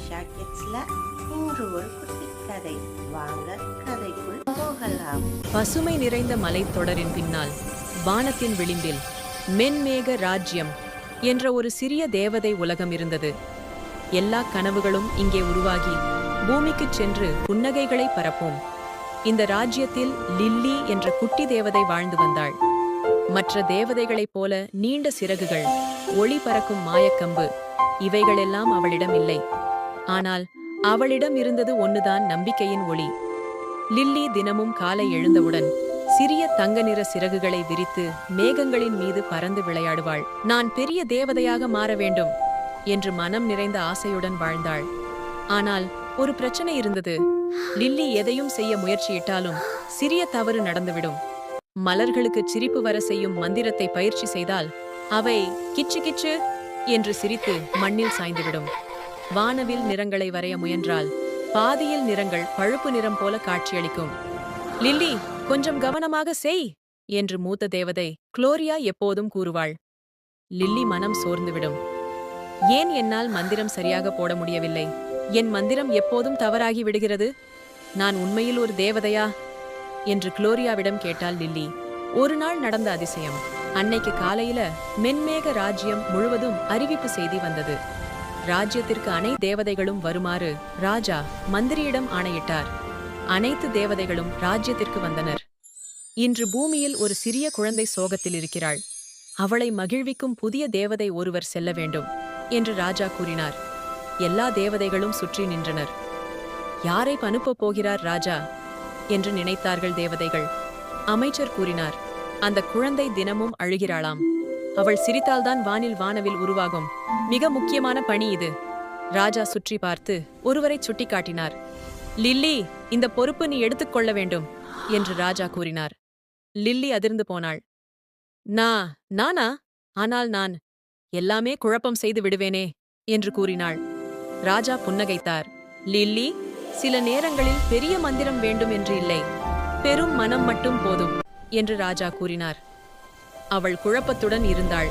ஆஷா கிட்ஸ்ல இன்று ஒரு குட்டி கதை. வாங்க கதைக்குள் போகலாம். பசுமை நிறைந்த மலைத்தொடரின் பின்னால் வானத்தின் விளிம்பில் மென்மேக ராஜ்யம் என்ற ஒரு சிறிய தேவதை உலகம் இருந்தது. எல்லா கனவுகளும் இங்கே உருவாகி பூமிக்குச் சென்று புன்னகைகளை பரப்போம். இந்த ராஜ்யத்தில் லில்லி என்ற குட்டி தேவதை வாழ்ந்து வந்தாள். மற்ற தேவதைகளைப் போல நீண்ட சிறகுகள், ஒளி பறக்கும் மாயக்கம்பு இவைகளெல்லாம் அவளிடம் இல்லை. ஆனால் அவளிடம் இருந்தது ஒன்றுதான், நம்பிக்கையின் ஒளி. லில்லி தினமும் காலை எழுந்தவுடன் சிறிய தங்க நிற சிறகுகளை விரித்து மேகங்களின் மீது பறந்து விளையாடுவாள். நான் பெரிய தேவதையாக மாற வேண்டும் என்று மனம் நிறைந்த ஆசையுடன் வாழ்ந்தாள். ஆனால் ஒரு பிரச்சனை இருந்தது. லில்லி எதையும் செய்ய முயற்சியிட்டாலும் சிறிய தவறு நடந்துவிடும். மலர்களுக்கு சிரிப்பு வர செய்யும் மந்திரத்தை பயிற்சி செய்தால் அவை கிச்சு கிச்சு என்று சிரித்து மண்ணில் சாய்ந்துவிடும். வானவில் நிறங்களை வரைய முயன்றால் பாதியில் நிறங்கள் பழுப்பு நிறம் போல காட்சியளிக்கும். லில்லி, கொஞ்சம் கவனமாக செய் என்று மூத்த தேவதை குளோரியா எப்போதும் கூறுவாள். லில்லி மனம் சோர்ந்துவிடும். ஏன் என்னால் மந்திரம் சரியாக போட முடியவில்லை? என் மந்திரம் எப்போதும் தவறாகி விடுகிறது. நான் உண்மையில் ஒரு தேவதையா என்று குளோரியாவிடம் கேட்டாள் லில்லி. ஒரு நாள் நடந்த அதிசயம். அன்னைக்கு காலையில மென்மேக ராஜ்யம் முழுவதும் அறிவிப்பு செய்தி வந்தது. ராஜ்யத்திற்கு அனைத்து தேவதைகளும் வருமாறு ராஜா மந்திரியிடம் ஆணையிட்டார். அனைத்து தேவதைகளும் ராஜ்யத்திற்கு வந்தனர். இன்று பூமியில் ஒரு சிறிய குழந்தை சோகத்தில் இருக்கிறாள். அவளை மகிழ்விக்கும் புதிய தேவதை ஒருவர் செல்ல வேண்டும் என்று ராஜா கூறினார். எல்லா தேவதைகளும் சுற்றி நின்றனர். யாரை அனுப்பப் போகிறார் ராஜா என்று நினைத்தார்கள் தேவதைகள். அமைச்சர் கூறினார், அந்த குழந்தை தினமும் அழுகிறாளாம். அவள் சிரித்தால்தான் வானவில் உருவாகும். மிக முக்கியமான பணி இது. ராஜா சுற்றி பார்த்து ஒருவரை சுட்டிக்காட்டினார். லில்லி, இந்த பொறுப்பு நீ எடுத்துக்கொள்ள வேண்டும் என்று ராஜா கூறினார். லில்லி அதிர்ந்து போனாள். நானா? ஆனால் நான் எல்லாமே குழப்பம் செய்து விடுவேனே என்று கூறினாள். ராஜா புன்னகைத்தார். லில்லி, சில நேரங்களில் பெரிய மந்திரம் வேண்டும் என்று இல்லை, பெரும் மனம் மட்டும் போதும் என்று ராஜா கூறினார். அவள் குழப்பத்துடன் இருந்தாள்.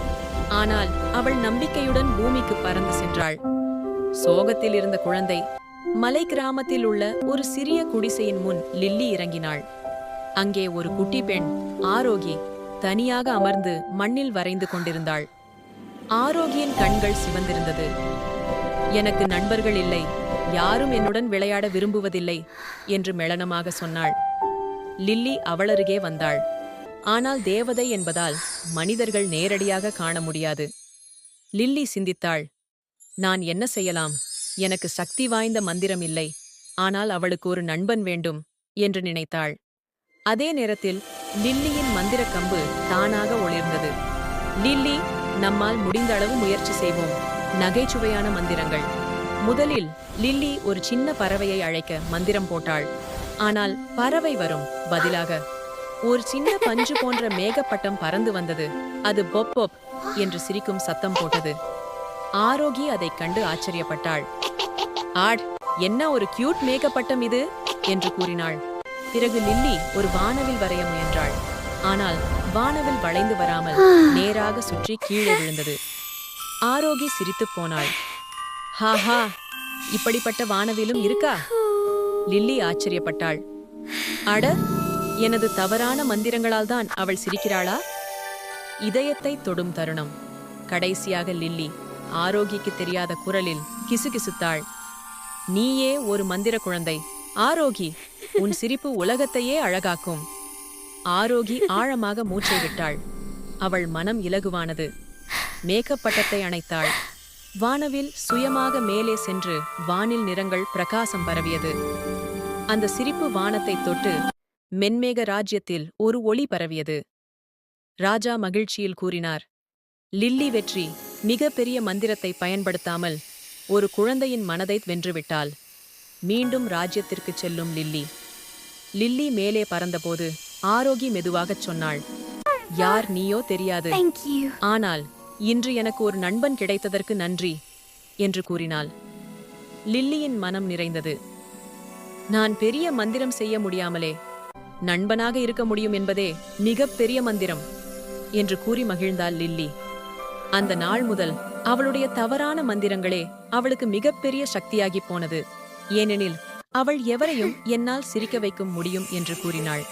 ஆனால் அவள் நம்பிக்கையுடன் பூமிக்கு பறந்து சென்றாள். சோகத்தில் இருந்த குழந்தை மலை கிராமத்தில் உள்ள ஒரு சிறிய குடிசையின் முன் லில்லி இறங்கினாள். அங்கே ஒரு குட்டி பெண் ஆரோகி தனியாக அமர்ந்து மண்ணில் வரைந்து கொண்டிருந்தாள். ஆரோகியின் கண்கள் சிவந்திருந்தது. எனக்கு நண்பர்கள் இல்லை, யாரும் என்னுடன் விளையாட விரும்புவதில்லை என்று மெளனமாக சொன்னாள். லில்லி அவளருகே வந்தாள். ஆனால் தேவதை என்பதால் மனிதர்கள் நேரடியாக காண முடியாது. லில்லி சிந்தித்தாள். நான் என்ன செய்யலாம்? எனக்கு சக்தி வாய்ந்த மந்திரம் இல்லை. ஆனால் அவளுக்கு ஒரு நண்பன் வேண்டும் என்று நினைத்தாள். அதே நேரத்தில் லில்லியின் மந்திர கம்பு தானாக ஒளிர்ந்தது. லில்லி, நம்மால் முடிந்த அளவு முயற்சி செய்வோம். நகைச்சுவையான மந்திரங்கள். முதலில் லில்லி ஒரு சின்ன பறவையை அழைக்க மந்திரம் போட்டாள். ஆனால் பறவை வரும் பதிலாக ஒரு சின்ன பஞ்சு போன்ற மேகப்பட்டம் பறந்து வந்தது. அது பொப் பொப் என்று சிரிக்கும் சத்தம் போட்டது. ஆரோகி அதைக் கண்டு ஆச்சரியப்பட்டாள். ஆட், என்ன ஒரு கியூட் மேகப்பட்டம் இது என்று கூறினாள். பிறகு லில்லி ஒரு வானவில் வரைய முயன்றாள். ஆனால் வானவில் வளைந்து வராமல் நேராக சுற்றி கீழே விழுந்தது. ஆரோகி சிரித்துப் போனாள். ஹாஹா, இப்படிப்பட்ட வானவிலும் இருக்கா? லில்லி ஆச்சரியப்பட்டாள். அட, எனது தவறான மந்திரங்களால் தான் அவள் சிரிக்கிறாளா? இதயத்தை தொடும் தருணம். கடைசியாக லில்லி ஆரோகிக்கு தெரியாத குரலில் கிசுகிசுத்தாள். நீயே ஒரு மந்திர குழந்தை ஆரோகி, உன் சிரிப்பு உலகத்தையே அழகாக்கும். ஆரோகி ஆழமாக மூச்சை விட்டாள். அவள் மனம் இலகுவானது. மேகப்பட்டத்தை அணைத்தாள். வானவில் சுயமாக மேலே சென்று வானில் நிறங்கள் பிரகாசம் பரவியது. அந்த சிரிப்பு வானத்தை தொட்டு மென்மேக ராஜ்யத்தில் ஒரு ஒளி பரவியது. ராஜா மகிழ்ச்சியில் கூறினார், லில்லி வெற்றி மிக பெரிய மந்திரத்தை பயன்படுத்தாமல் ஒரு குழந்தையின் மனதை வென்றுவிட்டாள். மீண்டும் ராஜ்யத்திற்கு செல்லும் லில்லி. லில்லி மேலே பறந்தபோது ஆரோகி மெதுவாகச் சொன்னாள், யார் நீயோ தெரியாது, ஆனால் இன்று எனக்கு ஒரு நண்பன் கிடைத்ததற்கு நன்றி என்று கூறினாள். லில்லியின் மனம் நிறைந்தது. நான் பெரிய மந்திரம் செய்ய முடியாமலே நண்பனாக இருக்க முடியும் என்பதே மிக பெரிய மந்திரம் என்று கூறி மகிழ்ந்தாள் லில்லி. அந்த நாள் முதல் அவளுடைய தவறான மந்திரங்களே அவளுக்கு மிகப்பெரிய சக்தியாகி போனது. ஏனெனில் அவள் எவரையும் என்னால் சிரிக்க வைக்க முடியும் என்று கூறினாள்.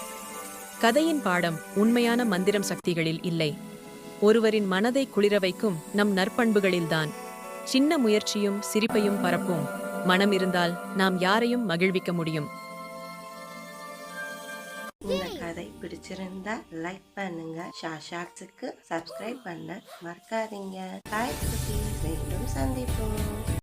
கதையின் பாடம் உண்மையான மந்திரம் சக்திகளில் இல்லை, ஒருவரின் மனதை குளிர வைக்கும் நம் நற்பண்புகளில்தான். சின்ன முயற்சியும் சிரிப்பையும் பரப்பும் மனம் இருந்தால் நாம் யாரையும் மகிழ்விக்க முடியும். இந்த கதை பிடிச்சிருந்தா லைக் பண்ணுங்க, ஷார்ட்ஸுக்கு சப்ஸ்கிரைப் பண்ண மறக்காதீங்க. பாய் குட்டீஸ், மீண்டும் சந்திப்போம்.